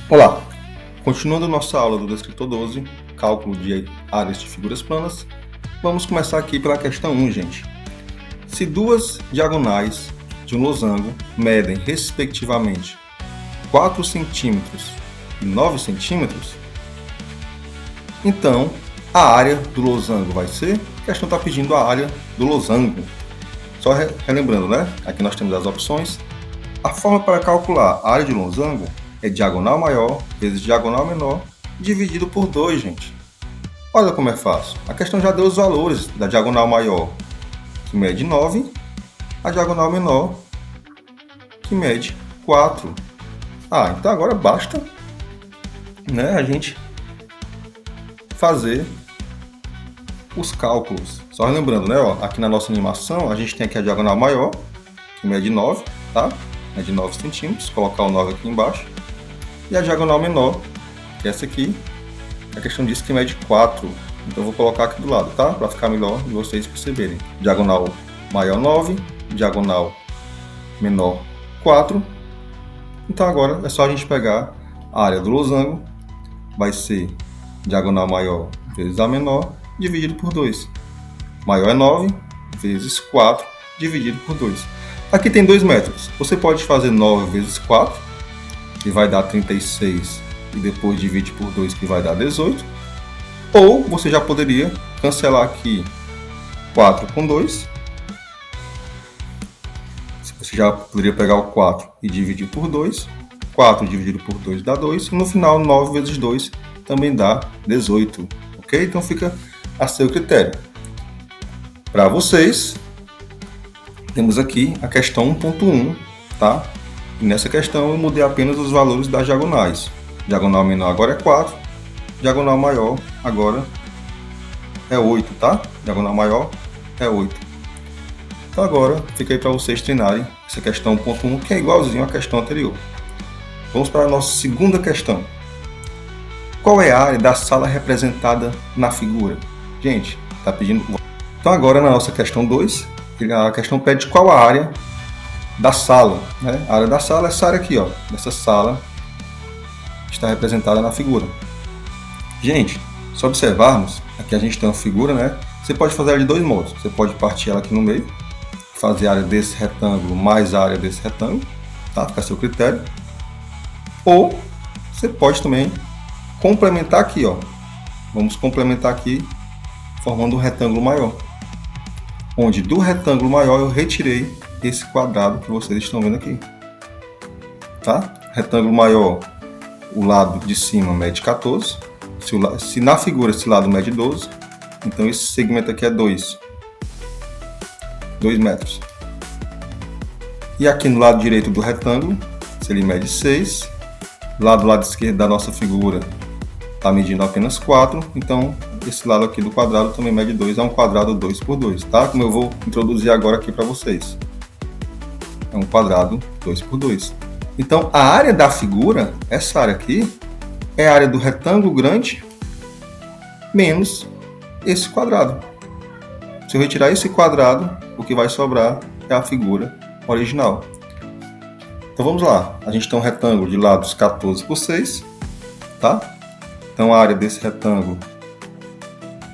Olá, continuando nossa aula do Descritor 12, cálculo de áreas de figuras planas, vamos começar aqui pela questão 1, gente. Se duas diagonais de um losango medem, respectivamente, 4 centímetros e 9 centímetros, então a área do losango vai ser, a questão está pedindo a área do losango. Só relembrando, né? Aqui nós temos as opções. A forma para calcular a área de losango é diagonal maior vezes diagonal menor dividido por 2, gente. Olha como é fácil. A questão já deu os valores da diagonal maior, que mede 9, a diagonal menor, que mede 4. Então agora basta, né, a gente fazer os cálculos. Só lembrando, né, aqui na nossa animação, a gente tem aqui a diagonal maior, que mede 9, tá? Mede 9 centímetros, colocar o 9 aqui embaixo. E a diagonal menor, que é essa aqui, a questão diz que mede 4. Então eu vou colocar aqui do lado, tá? Para ficar melhor de vocês perceberem. Diagonal maior 9, diagonal menor 4. Então agora é só a gente pegar a área do losango, vai ser diagonal maior vezes a menor, dividido por 2. Maior é 9 vezes 4, dividido por 2. Aqui tem 2 métodos. Você pode fazer 9 vezes 4, que vai dar 36, e depois divide por 2, que vai dar 18. Ou você já poderia cancelar aqui 4 com 2. Você já poderia pegar o 4 e dividir por 2. 4 dividido por 2 dá 2. E no final, 9 vezes 2 também dá 18. Ok? Então fica a seu critério. Para vocês, temos aqui a questão 1.1, tá? E nessa questão eu mudei apenas os valores das diagonais. Diagonal menor agora é 4, diagonal maior agora é 8, tá? Diagonal maior é 8. Então agora fica aí para vocês treinarem essa questão 1.1, que é igualzinho à questão anterior. Vamos para a nossa segunda questão. Qual é a área da sala representada na figura? Gente, está pedindo... Então agora na nossa questão 2, a questão pede qual a área da sala, né? A área da sala é essa área aqui, ó. Essa sala está representada na figura. Gente, se observarmos, aqui a gente tem uma figura, né? Você pode fazer ela de dois modos. Você pode partir ela aqui no meio, fazer a área desse retângulo mais a área desse retângulo, tá? Fica a seu critério. Ou você pode também complementar aqui, ó. Vamos complementar aqui, formando um retângulo maior. Onde do retângulo maior eu retirei esse quadrado que vocês estão vendo aqui. Tá? Retângulo maior, o lado de cima mede 14. Se na figura esse lado mede 12, então esse segmento aqui é 2 metros. E aqui no lado direito do retângulo, se ele mede 6, do lado esquerdo da nossa figura está medindo apenas 4, então esse lado aqui do quadrado também mede 2, é um quadrado 2 por 2, tá? Como eu vou introduzir agora aqui para vocês. É um quadrado 2 por 2. Então a área da figura, essa área aqui, é a área do retângulo grande menos esse quadrado. Se eu retirar esse quadrado, o que vai sobrar é a figura original. Então vamos lá. A gente tem um retângulo de lados 14 por 6, tá? Então a área desse retângulo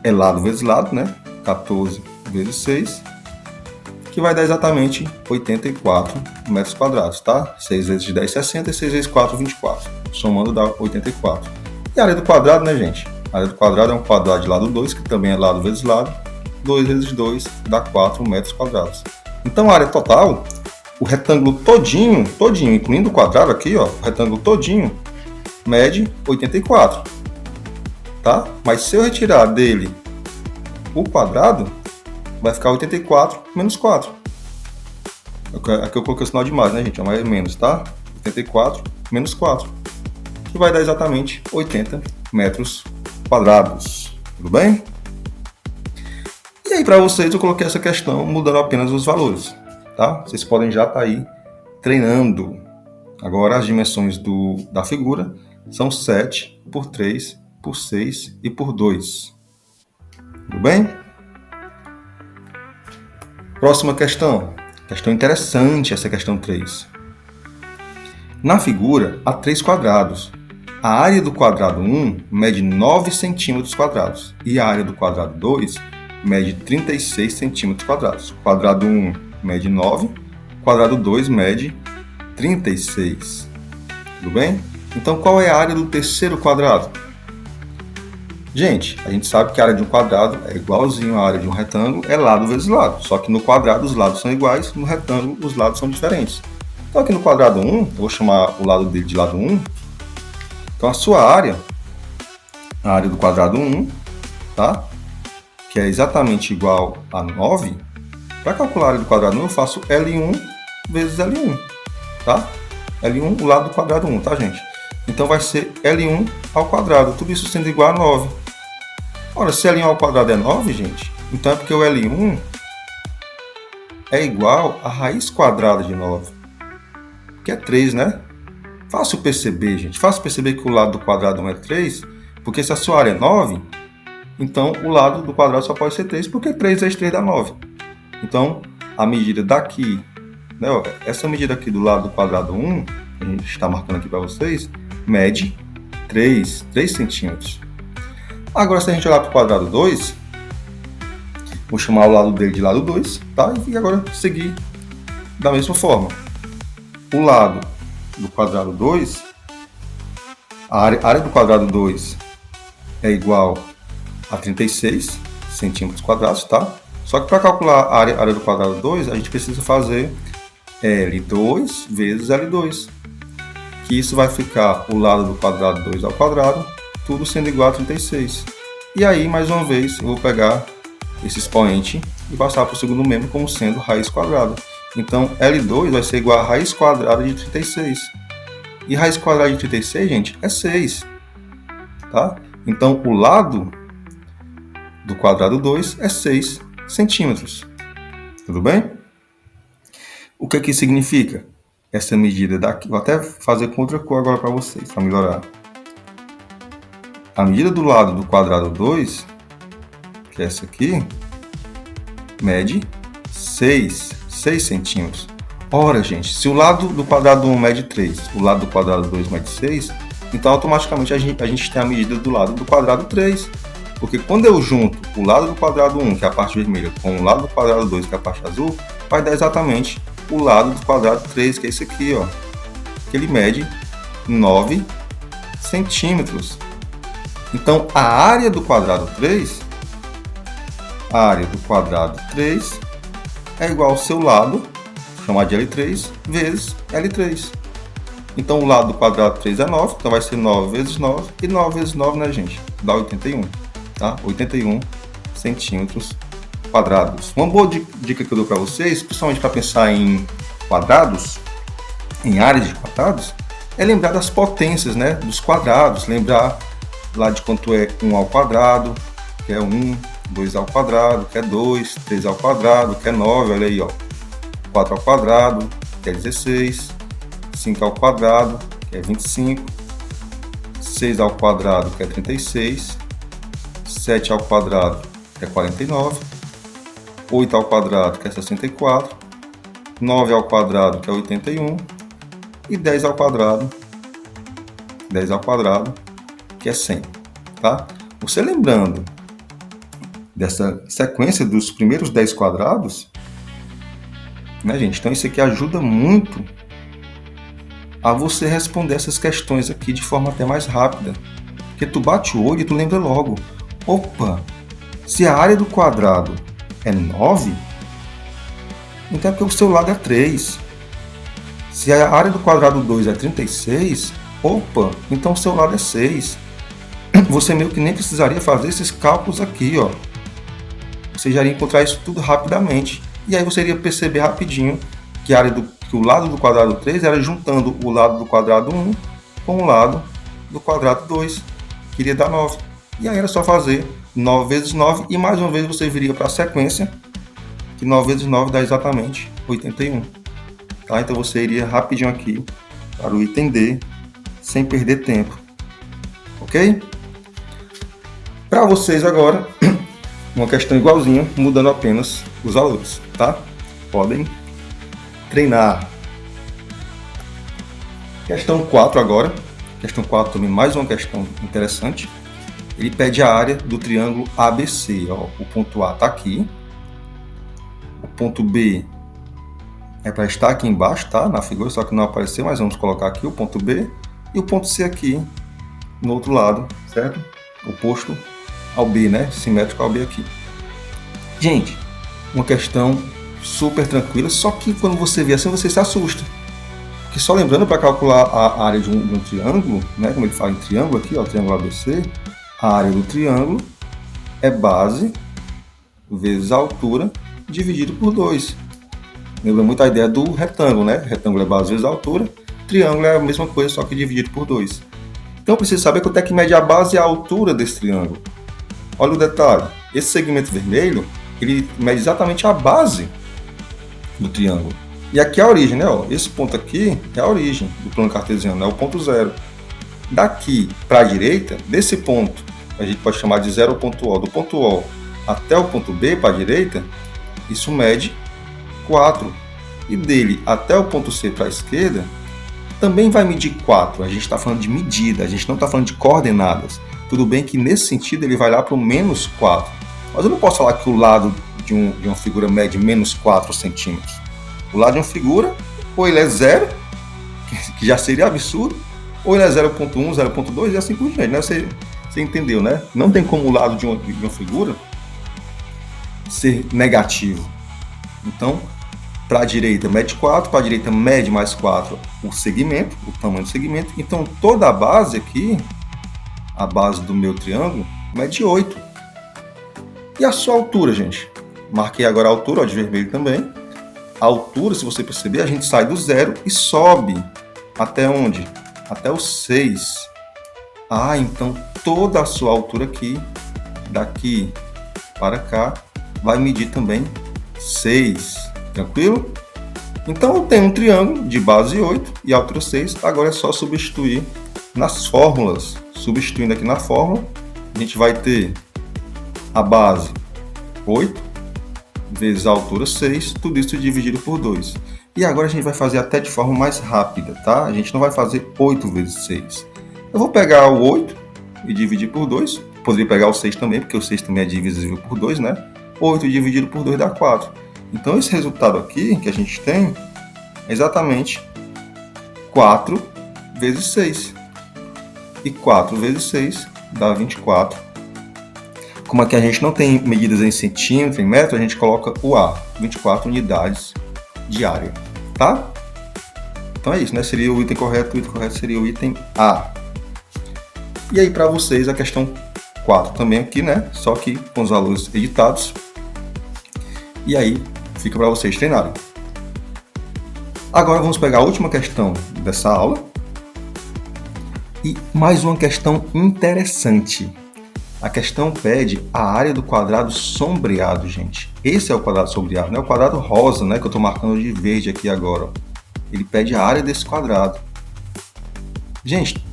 é lado vezes lado, né? 14 vezes 6, que vai dar exatamente 84 metros quadrados, tá? 6 vezes 10, 60, e 6 vezes 4, 24. Somando dá 84. E a área do quadrado, né, gente? A área do quadrado é um quadrado de lado 2, que também é lado vezes lado. 2 vezes 2 dá 4 metros quadrados. Então a área total, o retângulo todinho, incluindo o quadrado aqui, ó, o retângulo todinho, mede 84. Tá? Mas se eu retirar dele o quadrado, vai ficar 84 menos 4. Aqui eu coloquei o sinal de mais, né, gente? É mais ou menos, tá? 84 menos 4. Que vai dar exatamente 80 metros quadrados. Tudo bem? E aí, para vocês, eu coloquei essa questão mudando apenas os valores, tá? Vocês podem já estar aí treinando. Agora, as dimensões da figura são 7 por 3 por 6 e por 2. Tudo bem? Próxima questão. Questão interessante essa questão 3. Na figura, há 3 quadrados, A área do quadrado 1 mede 9 centímetros quadrados e a área do quadrado 2 mede 36 centímetros quadrados. O quadrado 1 mede 9, o quadrado 2 mede 36. Tudo bem? Então, qual é a área do terceiro quadrado? Gente, a gente sabe que a área de um quadrado é igualzinho à área de um retângulo, é lado vezes lado. Só que no quadrado os lados são iguais, no retângulo os lados são diferentes. Então, aqui no quadrado 1, eu vou chamar o lado dele de lado 1. Então, a sua área, a área do quadrado 1, tá? Que é exatamente igual a 9. Para calcular a área do quadrado 1, eu faço L1 vezes L1, tá? L1, o lado do quadrado 1, tá, gente? Então, vai ser L1 ao quadrado, tudo isso sendo igual a 9. Ora, se L1 ao quadrado é 9, gente, então é porque o L1 é igual a raiz quadrada de 9, que é 3, né? Fácil perceber, gente. Fácil perceber que o lado do quadrado 1 é 3, porque se a sua área é 9, então o lado do quadrado só pode ser 3, porque 3 vezes 3 dá 9. Então, a medida daqui, né, essa medida aqui do lado do quadrado 1, a gente está marcando aqui para vocês, mede 3 centímetros. Agora, se a gente olhar para o quadrado 2, vou chamar o lado dele de lado 2, tá? E agora seguir da mesma forma. O lado do quadrado 2, a área do quadrado 2 é igual a 36 centímetros quadrados, tá? Só que para calcular a área do quadrado 2, a gente precisa fazer L2 vezes L2, que isso vai ficar o lado do quadrado 2 ao quadrado, tudo sendo igual a 36. E aí, mais uma vez, eu vou pegar esse expoente e passar para o segundo membro como sendo raiz quadrada. Então, L2 vai ser igual a raiz quadrada de 36. E raiz quadrada de 36, gente, é 6. Tá? Então, o lado do quadrado 2 é 6 centímetros. Tudo bem? O que significa essa medida daqui? Vou até fazer com outra cor agora para vocês, para melhorar. A medida do lado do quadrado 2, que é essa aqui, mede 6 centímetros. Ora, gente, se o lado do quadrado 1 mede 3, o lado do quadrado 2 mede 6, então automaticamente a gente tem a medida do lado do quadrado 3. Porque quando eu junto o lado do quadrado 1, que é a parte vermelha, com o lado do quadrado 2, que é a parte azul, vai dar exatamente o lado do quadrado 3, que é esse aqui, ó. Que ele mede 9 centímetros. Então, a área do quadrado 3, é igual ao seu lado, vou chamar de L3, vezes L3. Então, o lado do quadrado 3 é 9, então vai ser 9 vezes 9, e 9 vezes 9, né, gente? Dá 81, tá? 81 centímetros quadrados. Uma boa dica que eu dou para vocês, principalmente para pensar em quadrados, em áreas de quadrados, é lembrar das potências, né, dos quadrados, lembrar lá de quanto é 1 ao quadrado, que é 1, 2 ao quadrado, que é 2, 3 ao quadrado, que é 9, olha aí, ó, 4 ao quadrado, que é 16, 5 ao quadrado, que é 25, 6 ao quadrado, que é 36, 7 ao quadrado, que é 49, 8 ao quadrado, que é 64, 9 ao quadrado, que é 81, e 10 ao quadrado, que é 100, tá? Você lembrando dessa sequência dos primeiros 10 quadrados, né, gente? Então isso aqui ajuda muito a você responder essas questões aqui de forma até mais rápida. Porque tu bate o olho e tu lembra logo. Opa, se a área do quadrado é 9, então é porque o seu lado é 3. Se a área do quadrado 2 é 36, opa, então o seu lado é 6. Você meio que nem precisaria fazer esses cálculos aqui, ó. Você já iria encontrar isso tudo rapidamente. E aí você iria perceber rapidinho que o lado do quadrado 3 era juntando o lado do quadrado 1 com o lado do quadrado 2, que iria dar 9. E aí era só fazer 9 vezes 9 e mais uma vez você viria para a sequência, que 9 vezes 9 dá exatamente 81. Tá? Então você iria rapidinho aqui para o item D, sem perder tempo. Ok? Para vocês agora, uma questão igualzinha, mudando apenas os valores, tá? Podem treinar. Questão 4 agora. Questão 4 também, mais uma questão interessante. Ele pede a área do triângulo ABC. Ó. O ponto A está aqui. O ponto B é para estar aqui embaixo, tá? Na figura, só que não apareceu, mas vamos colocar aqui o ponto B. E o ponto C aqui, no outro lado, certo? Oposto ao B, né? Simétrico ao B aqui. Gente, uma questão super tranquila, só que quando você vê assim, você se assusta. Porque só lembrando, para calcular a área de um triângulo, né? Como ele fala em triângulo aqui, ó, triângulo ABC, a área do triângulo é base vezes a altura dividido por 2. Lembra muito a ideia do retângulo, né? Retângulo é base vezes a altura, triângulo é a mesma coisa, só que dividido por 2. Então eu preciso saber quanto é que mede a base e a altura desse triângulo. Olha o detalhe, esse segmento vermelho, ele mede exatamente a base do triângulo. E aqui é a origem, né? Ó, esse ponto aqui é a origem do plano cartesiano, é o ponto zero. Daqui para a direita, desse ponto, a gente pode chamar de zero ponto O. Do ponto O até o ponto B para a direita, isso mede 4. E dele até o ponto C para a esquerda, também vai medir 4. A gente está falando de medida, a gente não está falando de coordenadas. Tudo bem que nesse sentido ele vai lá para o menos 4. Mas eu não posso falar que o lado de uma figura mede menos 4 centímetros. O lado de uma figura, ou ele é zero, que já seria absurdo, ou ele é 0.1, 0.2 e assim por diante, né? Você entendeu, né? Não tem como o lado de uma figura ser negativo. Então, para a direita mede 4, para a direita mede mais 4 o segmento, o tamanho do segmento. Então, toda a base aqui, a base do meu triângulo, mede 8. E a sua altura, gente? Marquei agora a altura, ó, de vermelho também. A altura, se você perceber, a gente sai do 0 e sobe até onde? Até o 6. Ah, então toda a sua altura aqui, daqui para cá, vai medir também 6. Tranquilo? Então eu tenho um triângulo de base 8 e altura 6. Agora é só substituir nas fórmulas. Substituindo aqui na fórmula, a gente vai ter a base 8 vezes a altura 6, tudo isso dividido por 2. E agora a gente vai fazer até de forma mais rápida, tá? A gente não vai fazer 8 vezes 6. Eu vou pegar o 8 e dividir por 2. Poderia pegar o 6 também, porque o 6 também é divisível por 2, né? 8 dividido por 2 dá 4. Então esse resultado aqui que a gente tem é exatamente 4 vezes 6. E 4 vezes 6 dá 24. Como aqui a gente não tem medidas em centímetro, em metro, a gente coloca o A, 24 unidades de área, tá? Então é isso, né? Seria o item correto seria o item A. E aí para vocês a questão 4 também aqui, né? Só que com os valores editados. E aí fica para vocês treinarem. Agora vamos pegar a última questão dessa aula. E mais uma questão interessante. A questão pede a área do quadrado sombreado, gente. Esse é o quadrado sombreado, né? O quadrado rosa, né? Que eu estou marcando de verde aqui agora. Ó. Ele pede a área desse quadrado. Gente,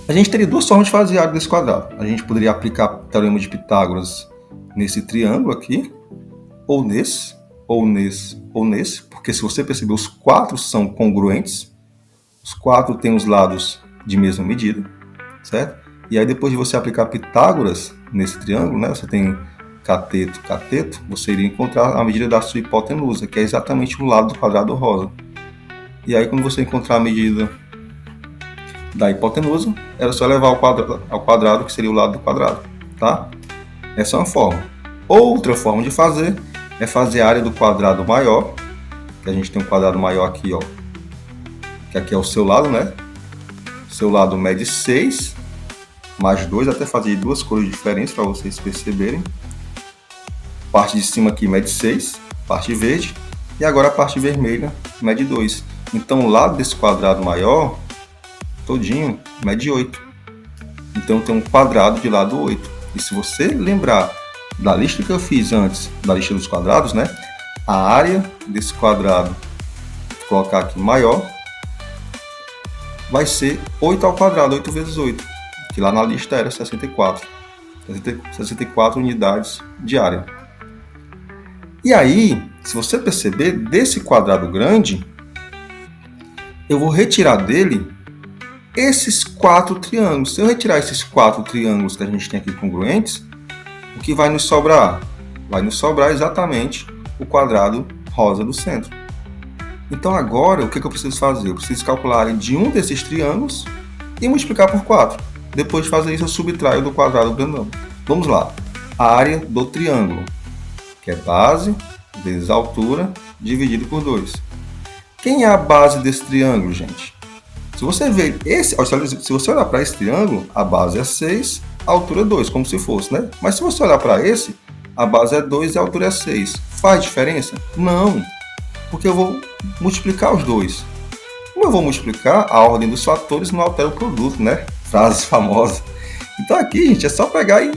a gente teria duas formas de fazer a área desse quadrado. A gente poderia aplicar o teorema de Pitágoras nesse triângulo aqui, ou nesse, ou nesse, ou nesse. Porque se você perceber, os quatro são congruentes. Os quatro têm os lados de mesma medida, certo? E aí depois de você aplicar Pitágoras nesse triângulo, né, você tem cateto, cateto, você iria encontrar a medida da sua hipotenusa, que é exatamente o lado do quadrado rosa. E aí quando você encontrar a medida da hipotenusa, era só levar ao quadrado, que seria o lado do quadrado, tá? Essa é uma forma. Outra forma de fazer é fazer a área do quadrado maior, que a gente tem um quadrado maior aqui, ó, que aqui é o seu lado, né? Seu lado mede 6 mais 2, até fazer duas cores diferentes para vocês perceberem. Parte de cima aqui mede 6, parte verde, e agora a parte vermelha mede 2. Então o lado desse quadrado maior, todinho, mede 8. Então tem um quadrado de lado 8. E se você lembrar da lista que eu fiz antes, da lista dos quadrados, né? A área desse quadrado, vou colocar aqui maior, vai ser 8 ao quadrado, 8 vezes 8. Que lá na lista era 64 unidades de área. E aí, se você perceber, desse quadrado grande, eu vou retirar dele esses 4 triângulos. Se eu retirar esses 4 triângulos que a gente tem aqui congruentes, o que vai nos sobrar? Vai nos sobrar exatamente o quadrado rosa do centro. Então agora, o que eu preciso fazer? Eu preciso calcular a área de um desses triângulos e multiplicar por 4. Depois de fazer isso, eu subtraio do quadrado grandão. Vamos lá. A área do triângulo, que é base vezes altura, dividido por 2. Quem é a base desse triângulo, gente? Se você ver esse, se você olhar para esse triângulo, a base é 6, a altura é 2, como se fosse, né? Mas se você olhar para esse, a base é 2 e a altura é 6. Faz diferença? Não, porque eu vou multiplicar os dois. Como eu vou multiplicar, a ordem dos fatores não altera o produto, né? Frase famosa. Então aqui, gente, é só pegar e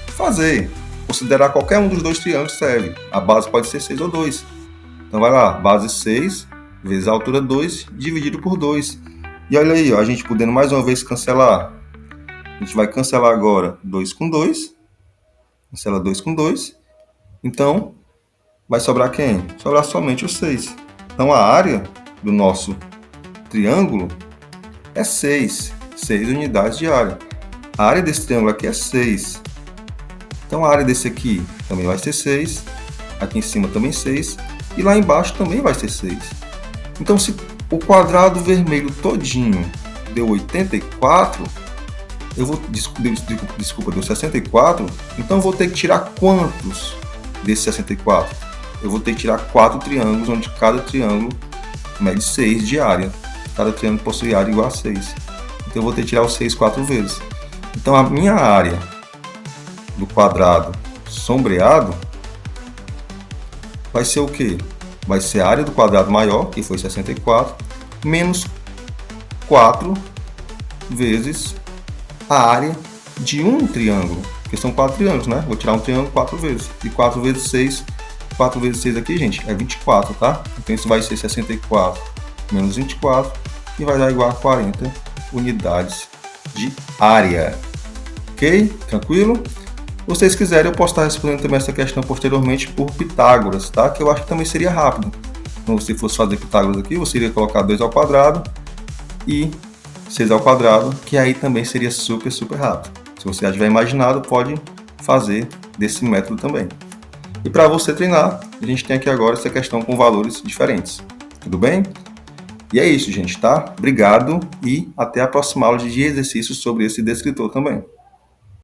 fazer. Considerar qualquer um dos dois triângulos serve. A base pode ser 6 ou 2. Então vai lá, base 6 vezes a altura 2 dividido por 2. E olha aí, ó, a gente podendo mais uma vez cancelar. A gente vai cancelar agora 2 com 2. Cancela 2 com 2. Então, vai sobrar quem? Sobrar somente o 6. Então a área do nosso triângulo é 6. 6 unidades de área. A área desse triângulo aqui é 6. Então a área desse aqui também vai ser 6. Aqui em cima também 6. E lá embaixo também vai ser 6. Então se o quadrado vermelho todinho deu 84, eu vou... Desculpa, deu 64. Então eu vou ter que tirar quantos desse 64? Eu vou ter que tirar 4 triângulos, onde cada triângulo mede 6 de área. Cada triângulo possui área igual a 6. Então eu vou ter que tirar os 6 4 vezes. Então a minha área do quadrado sombreado vai ser o quê? Vai ser a área do quadrado maior, que foi 64, menos 4 vezes a área de um triângulo, porque são 4 triângulos, né? Vou tirar um triângulo 4 vezes. E 4 vezes 6, 4 vezes 6 aqui, gente, é 24, tá? Então isso vai ser 64 menos 24, e vai dar igual a 40 unidades de área. Ok? Tranquilo? Se vocês quiserem, eu posso estar respondendo também essa questão posteriormente por Pitágoras, tá? Que eu acho que também seria rápido. Então, se fosse fazer Pitágoras aqui, você iria colocar 2 ao quadrado e 6 ao quadrado, que aí também seria super rápido. Se você já tiver imaginado, pode fazer desse método também. E para você treinar, a gente tem aqui agora essa questão com valores diferentes. Tudo bem? E é isso, gente, tá? Obrigado e até a próxima aula de exercícios sobre esse descritor também.